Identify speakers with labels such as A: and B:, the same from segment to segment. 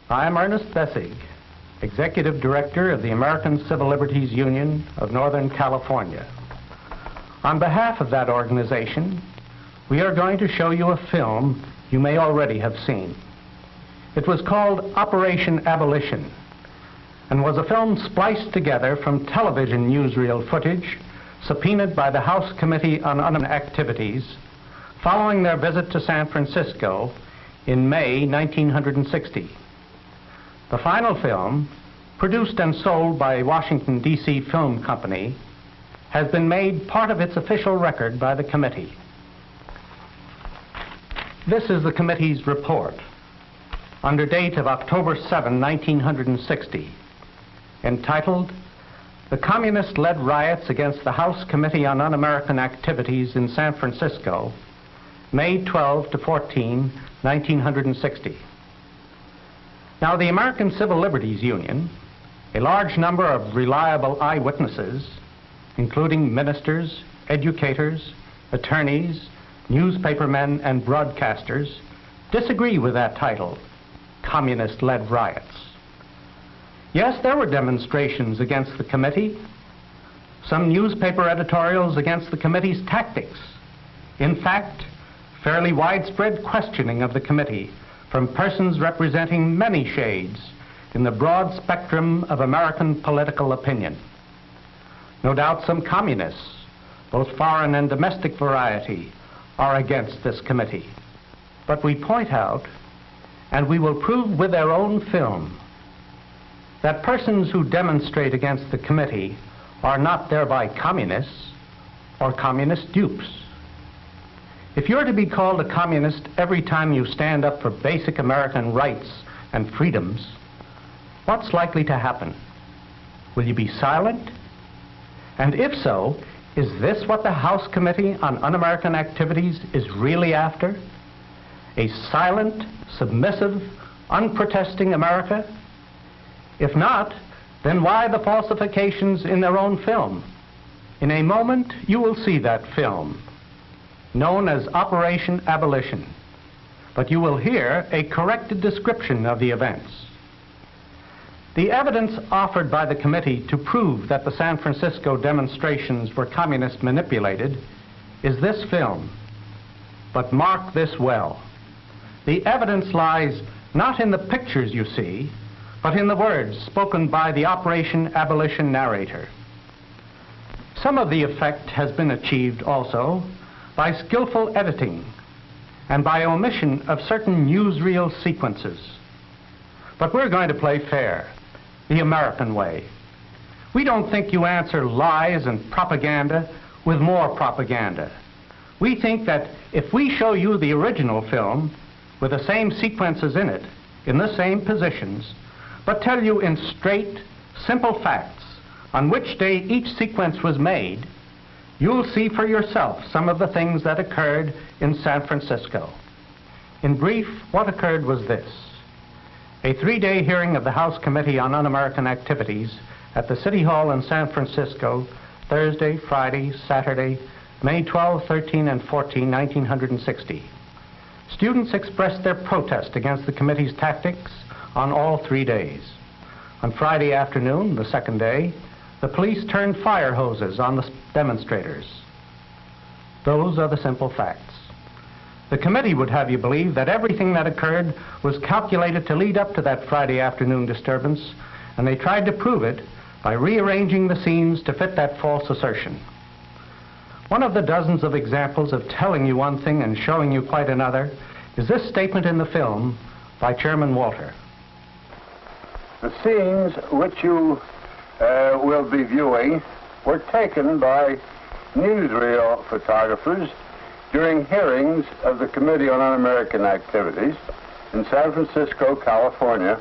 A: I am Ernest Bessig, Executive Director of the American Civil Liberties Union of Northern California. On behalf of that organization, we are going to show you a film you may already have seen. It was called Operation Abolition and was a film spliced together from television newsreel footage subpoenaed by the House Committee on Activities following their visit to San Francisco in May 1960. The final film, produced and sold by Washington, D.C. Film Company, has been made part of its official record by the committee. This is the committee's report, under date of October 7, 1960, entitled "The Communist-Led Riots Against the House Committee on Un-American Activities in San Francisco, May 12 to 14, 1960. Now, the American Civil Liberties Union, a large number of reliable eyewitnesses, including ministers, educators, attorneys, newspapermen, and broadcasters, disagree with that title, Communist-Led Riots. Yes, there were demonstrations against the committee, some newspaper editorials against the committee's tactics. In fact, fairly widespread questioning of the committee from persons representing many shades in the broad spectrum of American political opinion. No doubt some communists, both foreign and domestic variety, are against this committee. But we point out, and we will prove with their own film, that persons who demonstrate against the committee are not thereby communists or communist dupes. If you're to be called a communist every time you stand up for basic American rights and freedoms, what's likely to happen? Will you be silent? And if so, is this what the House Committee on Un-American Activities is really after? A silent, submissive, unprotesting America? If not, then why the falsifications in their own film? In a moment, you will see that film, known as Operation Abolition, but you will hear a corrected description of the events. The evidence offered by the committee to prove that the San Francisco demonstrations were communist manipulated is this film. But mark this well. The evidence lies not in the pictures you see, but in the words spoken by the Operation Abolition narrator. Some of the effect has been achieved also by skillful editing and by omission of certain newsreel sequences. But we're going to play fair, the American way. We don't think you answer lies and propaganda with more propaganda. We think that if we show you the original film with the same sequences in it, in the same positions, but tell you in straight, simple facts on which day each sequence was made, you'll see for yourself some of the things that occurred in San Francisco. In brief, what occurred was this. A 3-day hearing of the House Committee on Un-American Activities at the City Hall in San Francisco, Thursday, Friday, Saturday, May 12, 13, and 14, 1960. Students expressed their protest against the committee's tactics on all 3 days. On Friday afternoon, the second day, the police turned fire hoses on the demonstrators. Those are the simple facts. The committee would have you believe that everything that occurred was calculated to lead up to that Friday afternoon disturbance, and they tried to prove it by rearranging the scenes to fit that false assertion. One of the dozens of examples of telling you one thing and showing you quite another is this statement in the film by Chairman Walter.
B: The scenes which you will be viewing were taken by newsreel photographers during hearings of the Committee on Un-American Activities in San Francisco, California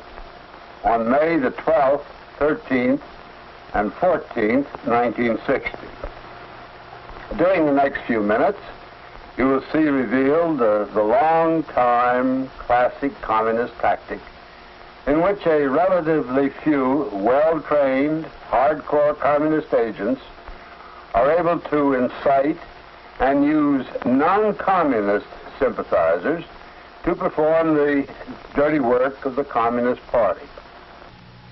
B: on May the 12th, 13th, and 14th, 1960. During the next few minutes, you will see revealed the long-time classic communist tactic in which a relatively few well-trained, hardcore communist agents are able to incite and use non-communist sympathizers to perform the dirty work of the Communist Party.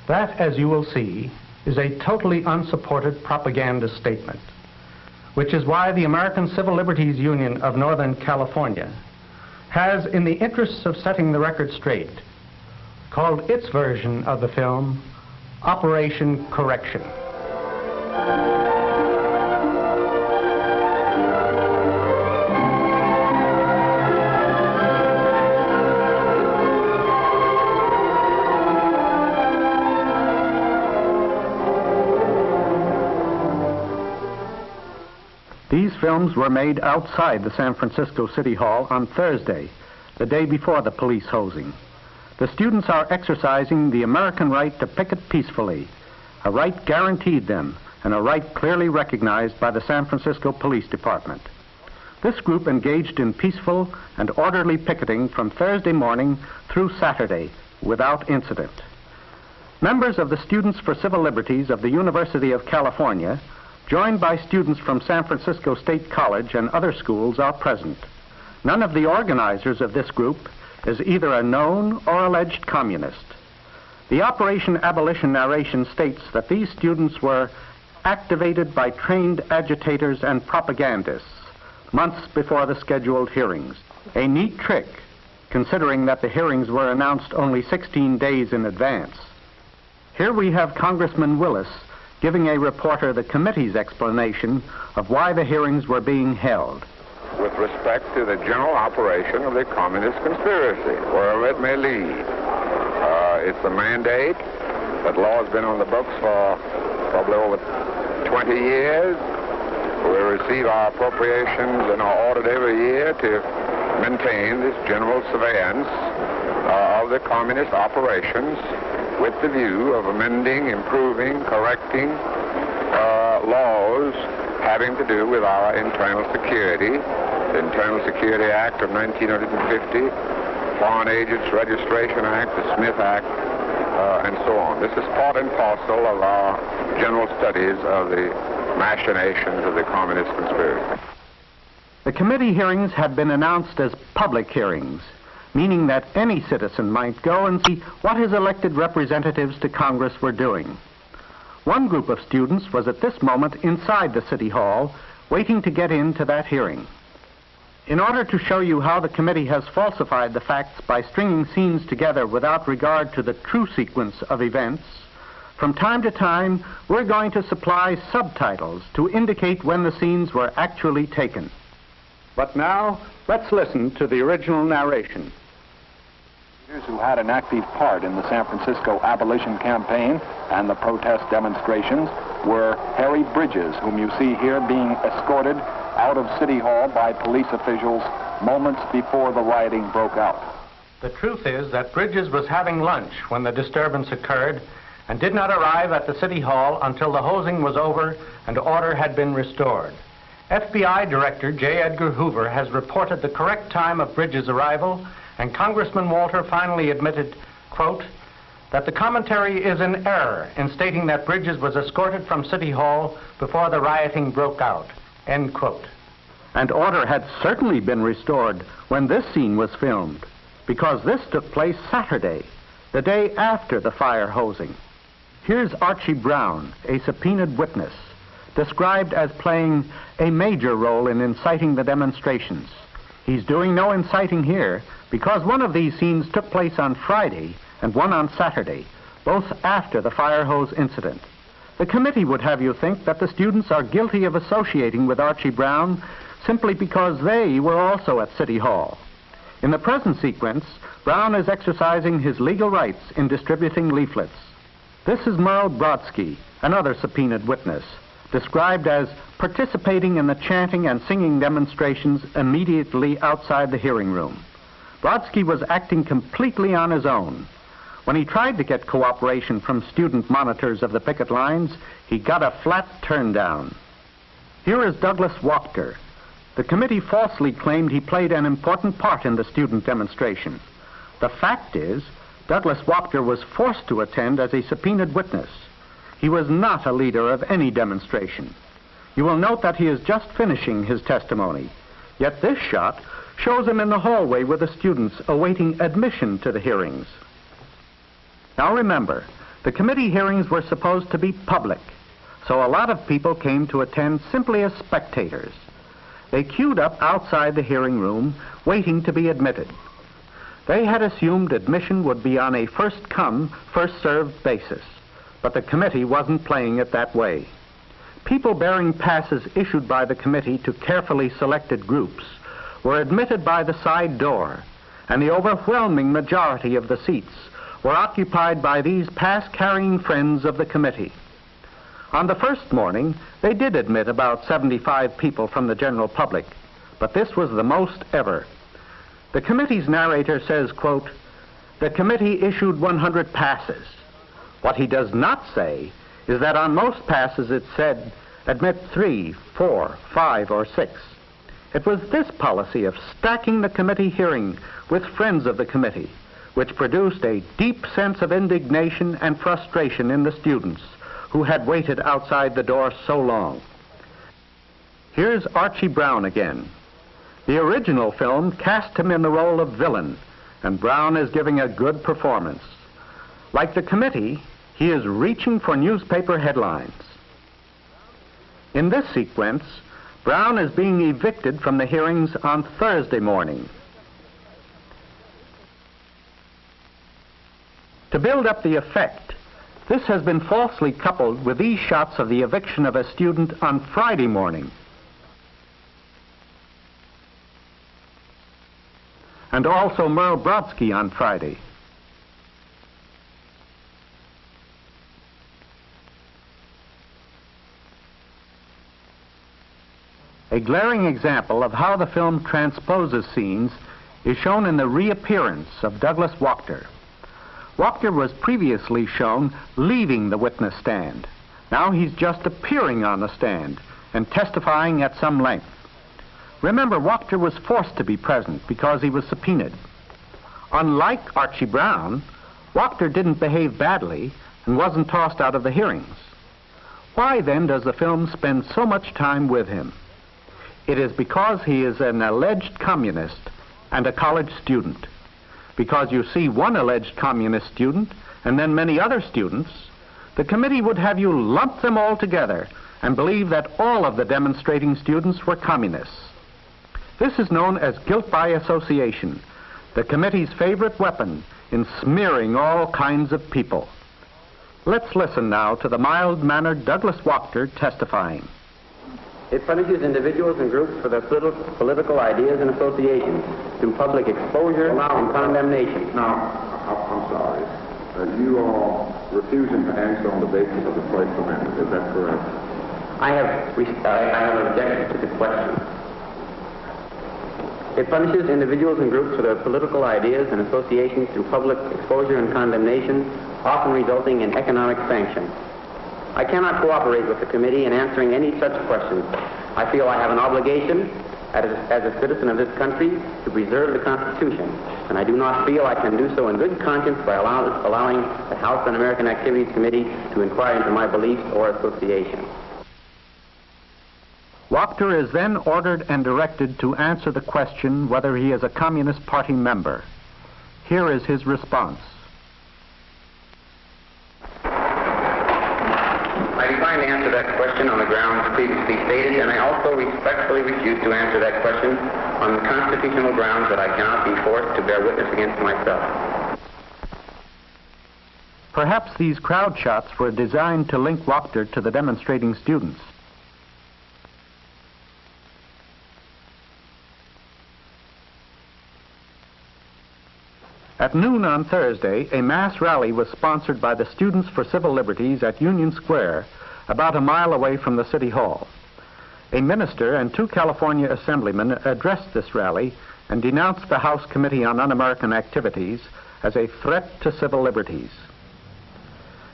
A: That, as you will see, is a totally unsupported propaganda statement, which is why the American Civil Liberties Union of Northern California has, in the interests of setting the record straight, called its version of the film Operation Correction.
C: These films were made outside the San Francisco City Hall on Thursday, the day before the police hosing. The students are exercising the American right to picket peacefully, a right guaranteed them and a right clearly recognized by the San Francisco Police Department. This group engaged in peaceful and orderly picketing from Thursday morning through Saturday without incident. Members of the Students for Civil Liberties of the University of California, joined by students from San Francisco State College and other schools, are present. None of the organizers of this group is either a known or alleged communist. The Operation Abolition narration states that these students were activated by trained agitators and propagandists months before the scheduled hearings. A neat trick, considering that the hearings were announced only 16 days in advance. Here we have Congressman Willis giving a reporter the committee's explanation of why the hearings were being held.
D: With respect to the general operation of the communist conspiracy, wherever it may lead. It's a mandate. That law has been on the books for probably over 20 years. We receive our appropriations and are ordered every year to maintain this general surveillance of the communist operations with the view of amending, improving, correcting laws having to do with our internal security. The Internal Security Act of 1950, Foreign Agents Registration Act, the Smith Act, and so on. This is part and parcel of our general studies of the machinations of the communist conspiracy.
C: The committee hearings had been announced as public hearings, meaning that any citizen might go and see what his elected representatives to Congress were doing. One group of students was at this moment inside the City Hall, waiting to get into that hearing. In order to show you how the committee has falsified the facts by stringing scenes together without regard to the true sequence of events, from time to time, we're going to supply subtitles to indicate when the scenes were actually taken. But now, let's listen to the original narration.
E: Leaders who had an active part in the San Francisco Abolition campaign and the protest demonstrations were Harry Bridges, whom you see here being escorted out of City Hall by police officials moments before the rioting broke out.
A: The truth is that Bridges was having lunch when the disturbance occurred and did not arrive at the City Hall until the hosing was over and order had been restored. FBI Director J. Edgar Hoover has reported the correct time of Bridges' arrival, and Congressman Walter finally admitted, quote, that the commentary is in error in stating that Bridges was escorted from City Hall before the rioting broke out, end quote.
C: And order had certainly been restored when this scene was filmed, because this took place Saturday, the day after the fire hosing. Here's Archie Brown, a subpoenaed witness, described as playing a major role in inciting the demonstrations. He's doing no inciting here because one of these scenes took place on Friday and one on Saturday, both after the fire hose incident. The committee would have you think that the students are guilty of associating with Archie Brown simply because they were also at City Hall. In the present sequence, Brown is exercising his legal rights in distributing leaflets. This is Merle Brodsky, another subpoenaed witness, described as participating in the chanting and singing demonstrations immediately outside the hearing room. Brodsky was acting completely on his own. When he tried to get cooperation from student monitors of the picket lines, he got a flat turn down. Here is Douglas Wachter. The committee falsely claimed he played an important part in the student demonstration. The fact is, Douglas Wachter was forced to attend as a subpoenaed witness. He was not a leader of any demonstration. You will note that he is just finishing his testimony. Yet this shot shows him in the hallway with the students awaiting admission to the hearings. Now remember, the committee hearings were supposed to be public, so a lot of people came to attend simply as spectators. They queued up outside the hearing room, waiting to be admitted. They had assumed admission would be on a first-come, first-served basis, but the committee wasn't playing it that way. People bearing passes issued by the committee to carefully selected groups were admitted by the side door, and the overwhelming majority of the seats were occupied by these pass-carrying friends of the committee. On the first morning, they did admit about 75 people from the general public, but this was the most ever. The committee's narrator says, quote, "The committee issued 100 passes." What he does not say is that on most passes it said, admit 3, 4, 5, or 6. It was this policy of stacking the committee hearing with friends of the committee which produced a deep sense of indignation and frustration in the students who had waited outside the door so long. Here's Archie Brown again. The original film cast him in the role of villain, and Brown is giving a good performance. Like the committee, he is reaching for newspaper headlines. In this sequence, Brown is being evicted from the hearings on Thursday morning. To build up the effect, this has been falsely coupled with these shots of the eviction of a student on Friday morning. And also Merle Brodsky on Friday. A glaring example of how the film transposes scenes is shown in the reappearance of Douglas Wachter. Wachter was previously shown leaving the witness stand. Now he's just appearing on the stand and testifying at some length. Remember, Wachter was forced to be present because he was subpoenaed. Unlike Archie Brown, Wachter didn't behave badly and wasn't tossed out of the hearings. Why then does the film spend so much time with him? It is because he is an alleged communist and a college student. Because you see one alleged communist student and then many other students, the committee would have you lump them all together and believe that all of the demonstrating students were communists. This is known as guilt by association, the committee's favorite weapon in smearing all kinds of people. Let's listen now to the mild-mannered Douglas Wachter testifying.
F: It punishes individuals and groups for their political ideas and associations through public exposure and condemnation.
D: Now, I'm sorry. You are refusing to answer on the basis of the First Amendment. Is that correct?
F: I have objected to the question. It punishes individuals and groups for their political ideas and associations through public exposure and condemnation, often resulting in economic sanction. I cannot cooperate with the committee in answering any such questions. I feel I have an obligation as a citizen of this country to preserve the Constitution, and I do not feel I can do so in good conscience by allowing the House Un-American Activities Committee to inquire into my beliefs or associations.
C: Wachter is then ordered and directed to answer the question whether he is a Communist Party member. Here is his response.
F: I decline to answer that question on the grounds previously stated, and I also respectfully refuse to answer that question on the constitutional grounds that I cannot be forced to bear witness against myself.
C: Perhaps these crowd shots were designed to link Wachter to the demonstrating students. At noon on Thursday, a mass rally was sponsored by the Students for Civil Liberties at Union Square, about a mile away from the City Hall. A minister and 2 California assemblymen addressed this rally and denounced the House Committee on Un-American Activities as a threat to civil liberties.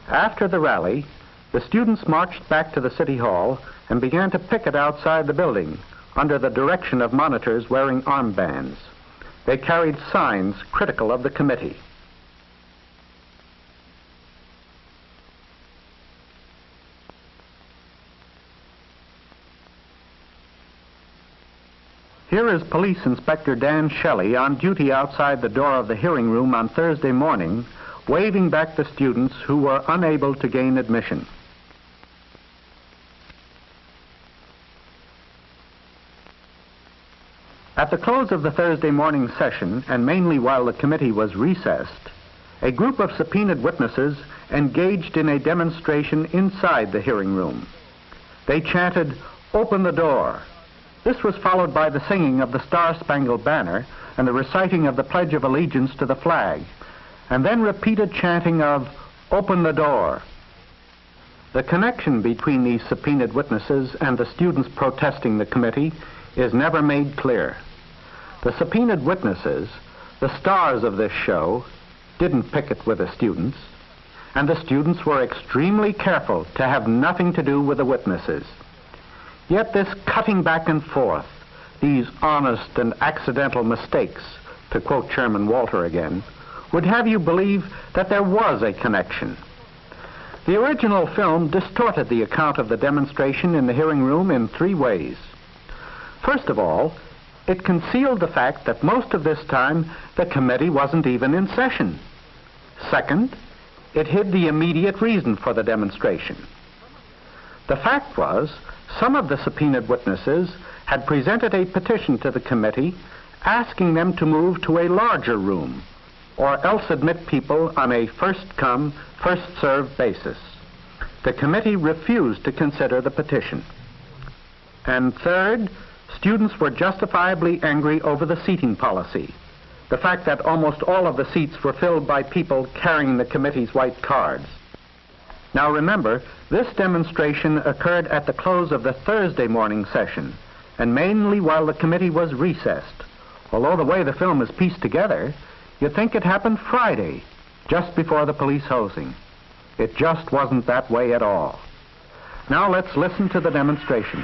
C: After the rally, the students marched back to the City Hall and began to picket outside the building under the direction of monitors wearing armbands. They carried signs critical of the committee. Here is Police Inspector Dan Shelley on duty outside the door of the hearing room on Thursday morning, waving back the students who were unable to gain admission. At the close of the Thursday morning session, and mainly while the committee was recessed, a group of subpoenaed witnesses engaged in a demonstration inside the hearing room. They chanted, "Open the door." This was followed by the singing of the Star-Spangled Banner and the reciting of the Pledge of Allegiance to the flag, and then repeated chanting of, "Open the door." The connection between these subpoenaed witnesses and the students protesting the committee is never made clear. The subpoenaed witnesses, the stars of this show, didn't picket with the students, and the students were extremely careful to have nothing to do with the witnesses. Yet this cutting back and forth, these honest and accidental mistakes, to quote Chairman Walter again, would have you believe that there was a connection. The original film distorted the account of the demonstration in the hearing room in 3 ways. First of all, it concealed the fact that most of this time the committee wasn't even in session. Second, it hid the immediate reason for the demonstration. The fact was, some of the subpoenaed witnesses had presented a petition to the committee asking them to move to a larger room, or else admit people on a first-come, first-served basis. The committee refused to consider the petition. And third, students were justifiably angry over the seating policy, the fact that almost all of the seats were filled by people carrying the committee's white cards. Now remember, this demonstration occurred at the close of the Thursday morning session, and mainly while the committee was recessed. Although the way the film is pieced together, you'd think it happened Friday, just before the police hosing. It just wasn't that way at all. Now let's listen to the demonstration.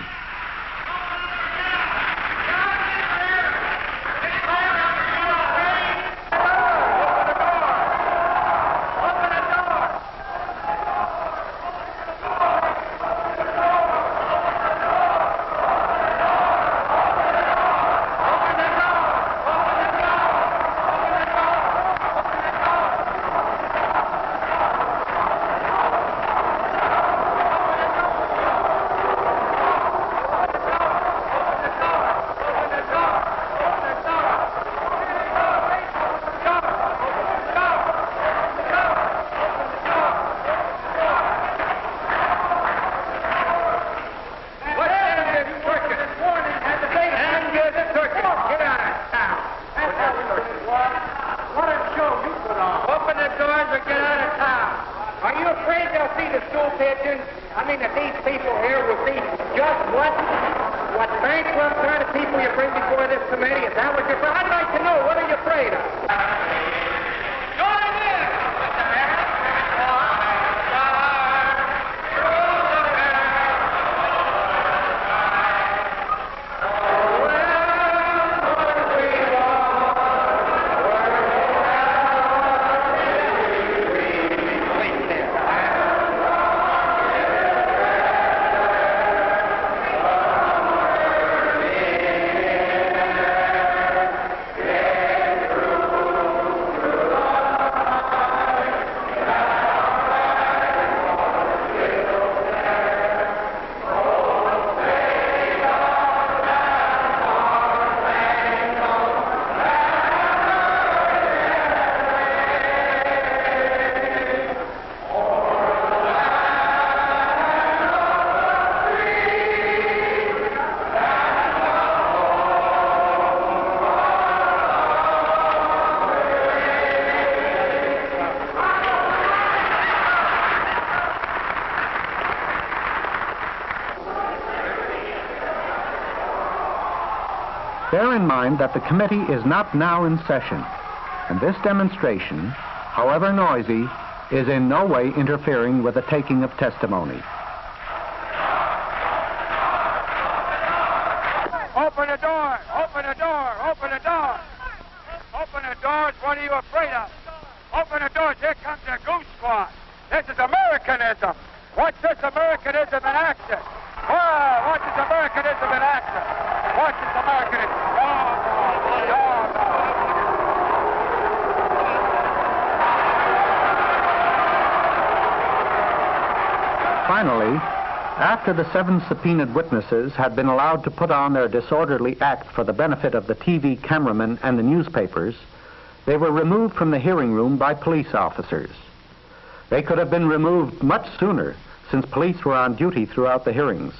C: Bear in mind that the committee is not now in session, and this demonstration, however noisy, is in no way interfering with the taking of testimony.
G: Open the door! Open the door! Open the door! Open the doors! What are you afraid of? Open the doors! Here comes the goose squad! This is Americanism! What's this Americanism in action? Oh, what is Americanism in action? What is Americanism?
C: Finally, after the 7 subpoenaed witnesses had been allowed to put on their disorderly act for the benefit of the TV cameramen and the newspapers, they were removed from the hearing room by police officers. They could have been removed much sooner, since police were on duty throughout the hearings.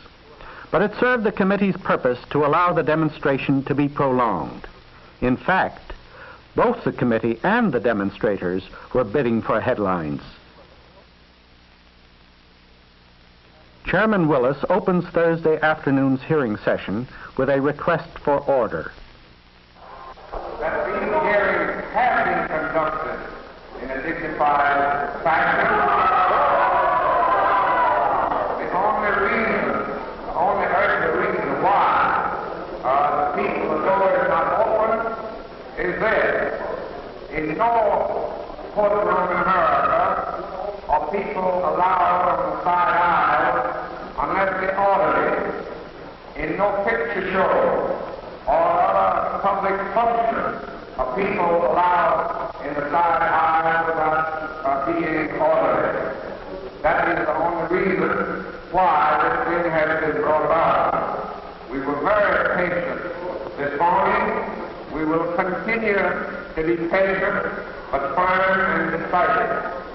C: But it served the committee's purpose to allow the demonstration to be prolonged. In fact, both the committee and the demonstrators were bidding for headlines. Chairman Willis opens Thursday afternoon's hearing session with a request for order.
G: That these hearings have been conducted in a dignified fashion. The only earthly reason why the people's door is not open is this. In no courtroom in America are people allowed on the side aisle unless they order it. In no picture show or other public function are people allowed in the side aisle without being ordered. That is the only reason why this thing has been brought about. We were very patient this morning. We will continue to be patient but firm and decisive.